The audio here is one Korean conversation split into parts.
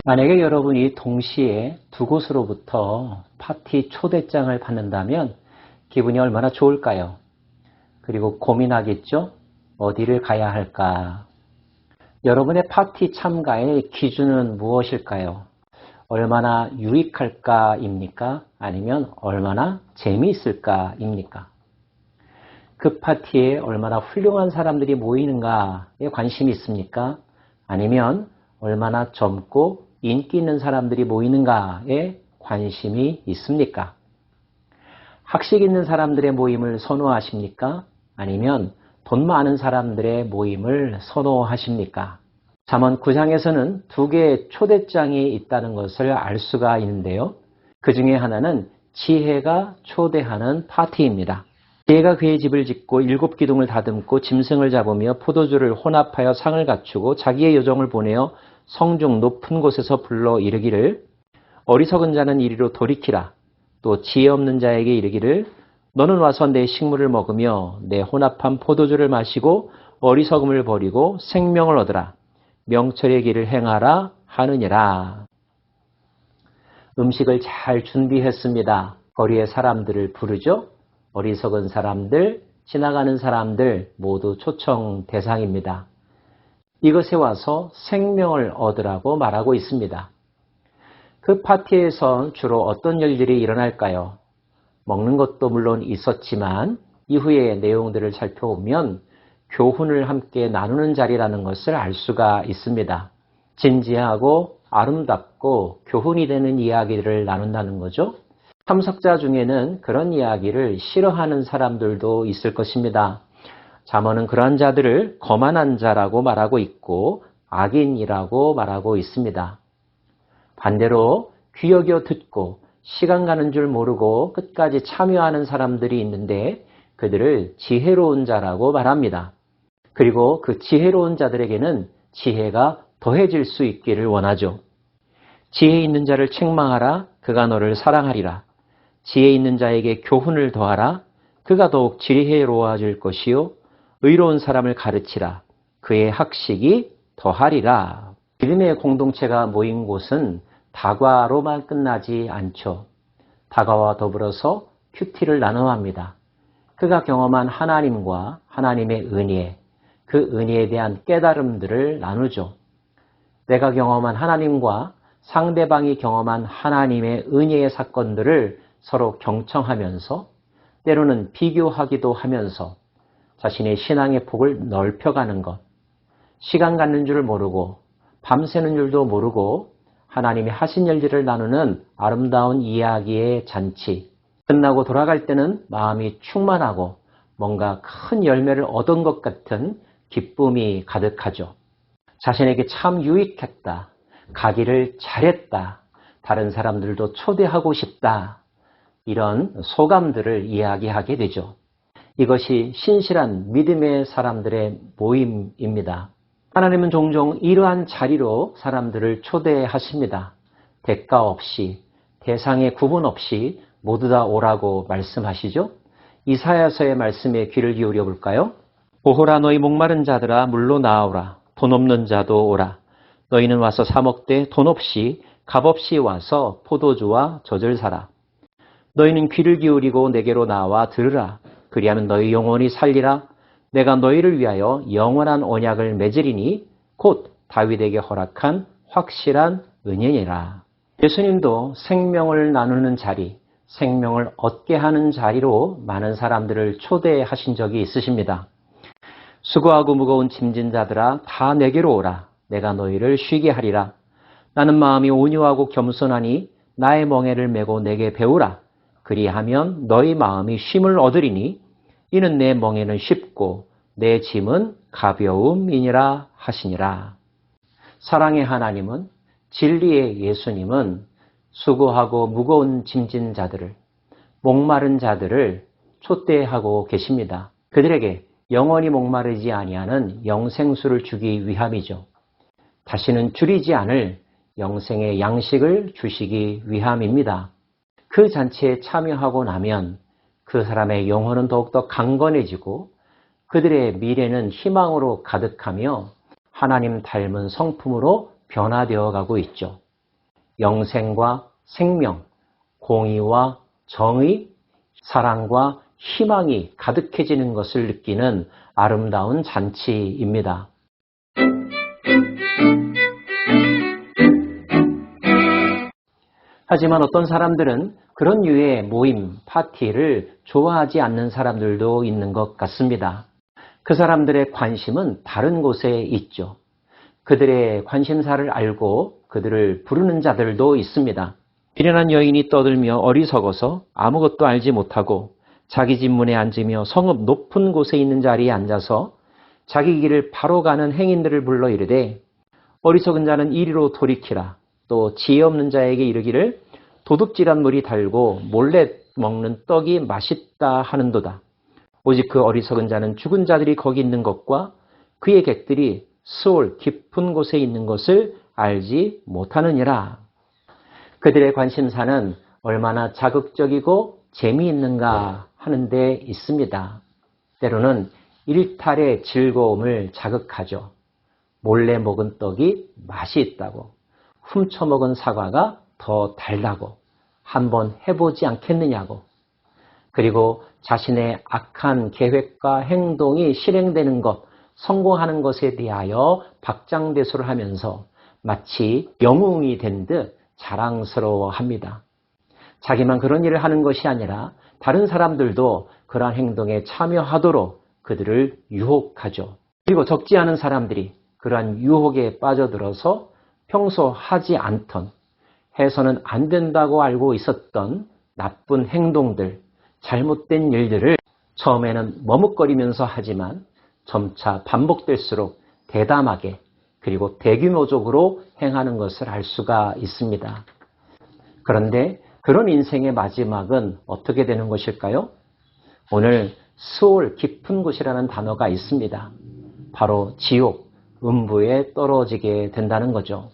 만약에 여러분이 동시에 두 곳으로부터 파티 초대장을 받는다면 기분이 얼마나 좋을까요? 그리고 고민하겠죠? 어디를 가야 할까? 여러분의 파티 참가의 기준은 무엇일까요? 얼마나 유익할까입니까? 아니면 얼마나 재미있을까입니까? 그 파티에 얼마나 훌륭한 사람들이 모이는가에 관심이 있습니까? 아니면 얼마나 젊고 인기 있는 사람들이 모이는가에 관심이 있습니까? 학식 있는 사람들의 모임을 선호하십니까? 아니면 돈 많은 사람들의 모임을 선호하십니까? 잠언 9장에서는 두 개의 초대장이 있다는 것을 알 수가 있는데요. 그 중에 하나는 지혜가 초대하는 파티입니다. 지혜가 그의 집을 짓고 7 기둥을 다듬고 짐승을 잡으며 포도주를 혼합하여 상을 갖추고 자기의 요정을 보내어 성중 높은 곳에서 불러 이르기를 어리석은 자는 이리로 돌이키라. 또 지혜 없는 자에게 이르기를 너는 와서 내 식물을 먹으며 내 혼합한 포도주를 마시고 어리석음을 버리고 생명을 얻으라. 명철의 길을 행하라 하느니라. 음식을 잘 준비했습니다. 거리의 사람들을 부르죠. 어리석은 사람들, 지나가는 사람들 모두 초청 대상입니다. 이것에 와서 생명을 얻으라고 말하고 있습니다. 그 파티에선 주로 어떤 일들이 일어날까요? 먹는 것도 물론 있었지만 이후의 내용들을 살펴보면 교훈을 함께 나누는 자리라는 것을 알 수가 있습니다. 진지하고 아름답고 교훈이 되는 이야기를 나눈다는 거죠. 참석자 중에는 그런 이야기를 싫어하는 사람들도 있을 것입니다. 잠언은 그러한 자들을 거만한 자라고 말하고 있고 악인이라고 말하고 있습니다. 반대로 귀 여겨 듣고 시간 가는 줄 모르고 끝까지 참여하는 사람들이 있는데 그들을 지혜로운 자라고 말합니다. 그리고 그 지혜로운 자들에게는 지혜가 더해질 수 있기를 원하죠. 지혜 있는 자를 책망하라. 그가 너를 사랑하리라. 지혜 있는 자에게 교훈을 더하라. 그가 더욱 지혜로워질 것이요. 의로운 사람을 가르치라. 그의 학식이 더하리라. 믿음의 공동체가 모인 곳은 다과로만 끝나지 않죠. 다과와 더불어서 큐티를 나눠 합니다. 그가 경험한 하나님과 하나님의 은혜, 그 은혜에 대한 깨달음들을 나누죠. 내가 경험한 하나님과 상대방이 경험한 하나님의 은혜의 사건들을 서로 경청하면서 때로는 비교하기도 하면서 자신의 신앙의 폭을 넓혀가는 것, 시간 갖는 줄 모르고 밤새는 줄도 모르고 하나님이 하신 일들을 나누는 아름다운 이야기의 잔치, 끝나고 돌아갈 때는 마음이 충만하고 뭔가 큰 열매를 얻은 것 같은 기쁨이 가득하죠. 자신에게 참 유익했다, 가기를 잘했다, 다른 사람들도 초대하고 싶다, 이런 소감들을 이야기하게 되죠. 이것이 신실한 믿음의 사람들의 모임입니다. 하나님은 종종 이러한 자리로 사람들을 초대하십니다. 대가 없이, 대상의 구분 없이 모두 다 오라고 말씀하시죠. 이사야서의 말씀에 귀를 기울여 볼까요? 보호라 너희 목마른 자들아 물로 나오라. 돈 없는 자도 오라. 너희는 와서 사 먹되 돈 없이 값 없이 와서 포도주와 젖을 사라. 너희는 귀를 기울이고 내게로 나와 들으라. 그리하면 너희 영혼이 살리라. 내가 너희를 위하여 영원한 언약을 맺으리니 곧 다윗에게 허락한 확실한 은혜니라. 예수님도 생명을 나누는 자리, 생명을 얻게 하는 자리로 많은 사람들을 초대하신 적이 있으십니다. 수고하고 무거운 짐진 자들아 다 내게로 오라. 내가 너희를 쉬게 하리라. 나는 마음이 온유하고 겸손하니 나의 멍에를 메고 내게 배우라. 그리하면 너희 마음이 쉼을 얻으리니 이는 내 멍에는 쉽고 내 짐은 가벼움이니라 하시니라. 사랑의 하나님은, 진리의 예수님은 수고하고 무거운 짐진 자들을, 목마른 자들을 초대하고 계십니다. 그들에게 영원히 목마르지 아니하는 영생수를 주기 위함이죠. 다시는 줄이지 않을 영생의 양식을 주시기 위함입니다. 그 잔치에 참여하고 나면 그 사람의 영혼은 더욱더 강건해지고 그들의 미래는 희망으로 가득하며 하나님 닮은 성품으로 변화되어 가고 있죠. 영생과 생명, 공의와 정의, 사랑과 희망이 가득해지는 것을 느끼는 아름다운 잔치입니다. 하지만 어떤 사람들은 그런 류의 모임, 파티를 좋아하지 않는 사람들도 있는 것 같습니다. 그 사람들의 관심은 다른 곳에 있죠. 그들의 관심사를 알고 그들을 부르는 자들도 있습니다. 미련한 여인이 떠들며 어리석어서 아무것도 알지 못하고 자기 집 문에 앉으며 성읍 높은 곳에 있는 자리에 앉아서 자기 길을 바로 가는 행인들을 불러 이르되 어리석은 자는 이리로 돌이키라. 또 지혜 없는 자에게 이르기를 도둑질한 물이 달고 몰래 먹는 떡이 맛있다 하는도다. 오직 그 어리석은 자는 죽은 자들이 거기 있는 것과 그의 객들이 수올 깊은 곳에 있는 것을 알지 못하느니라. 그들의 관심사는 얼마나 자극적이고 재미있는가 하는 데 있습니다. 때로는 일탈의 즐거움을 자극하죠. 몰래 먹은 떡이 맛이 있다고, 훔쳐먹은 사과가 더 달다고, 한번 해보지 않겠느냐고, 그리고 자신의 악한 계획과 행동이 실행되는 것, 성공하는 것에 대하여 박장대소를 하면서 마치 영웅이 된 듯 자랑스러워합니다. 자기만 그런 일을 하는 것이 아니라 다른 사람들도 그러한 행동에 참여하도록 그들을 유혹하죠. 그리고 적지 않은 사람들이 그러한 유혹에 빠져들어서 평소 하지 않던, 해서는 안 된다고 알고 있었던 나쁜 행동들, 잘못된 일들을 처음에는 머뭇거리면서 하지만 점차 반복될수록 대담하게 그리고 대규모적으로 행하는 것을 알 수가 있습니다. 그런데 그런 인생의 마지막은 어떻게 되는 것일까요? 오늘 수올 깊은 곳이라는 단어가 있습니다. 바로 지옥, 음부에 떨어지게 된다는 거죠.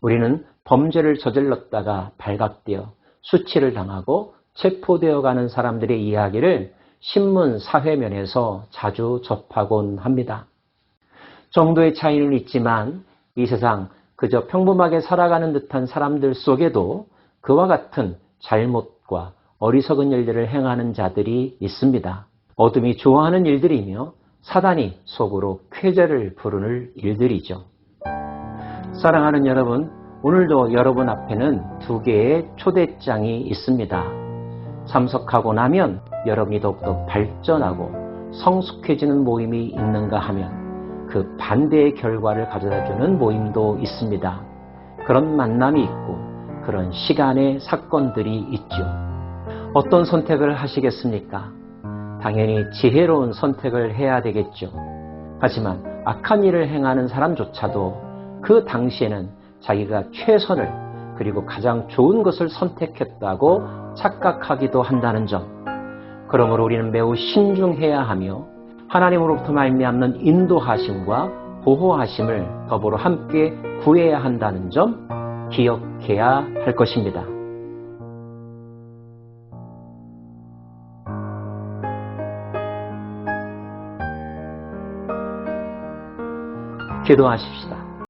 우리는 범죄를 저질렀다가 발각되어 수치를 당하고 체포되어 가는 사람들의 이야기를 신문 사회면에서 자주 접하곤 합니다. 정도의 차이는 있지만 이 세상 그저 평범하게 살아가는 듯한 사람들 속에도 그와 같은 잘못과 어리석은 일들을 행하는 자들이 있습니다. 어둠이 좋아하는 일들이며 사단이 속으로 쾌재를 부르는 일들이죠. 사랑하는 여러분, 오늘도 여러분 앞에는 두 개의 초대장이 있습니다. 참석하고 나면 여러분이 더욱더 발전하고 성숙해지는 모임이 있는가 하면 그 반대의 결과를 가져다주는 모임도 있습니다. 그런 만남이 있고 그런 시간의 사건들이 있죠. 어떤 선택을 하시겠습니까? 당연히 지혜로운 선택을 해야 되겠죠. 하지만 악한 일을 행하는 사람조차도 그 당시에는 자기가 최선을 그리고 가장 좋은 것을 선택했다고 착각하기도 한다는 점. 그러므로 우리는 매우 신중해야 하며 하나님으로부터 말미암는 인도하심과 보호하심을 더불어 함께 구해야 한다는 점 기억해야 할 것입니다. 기도하십시다.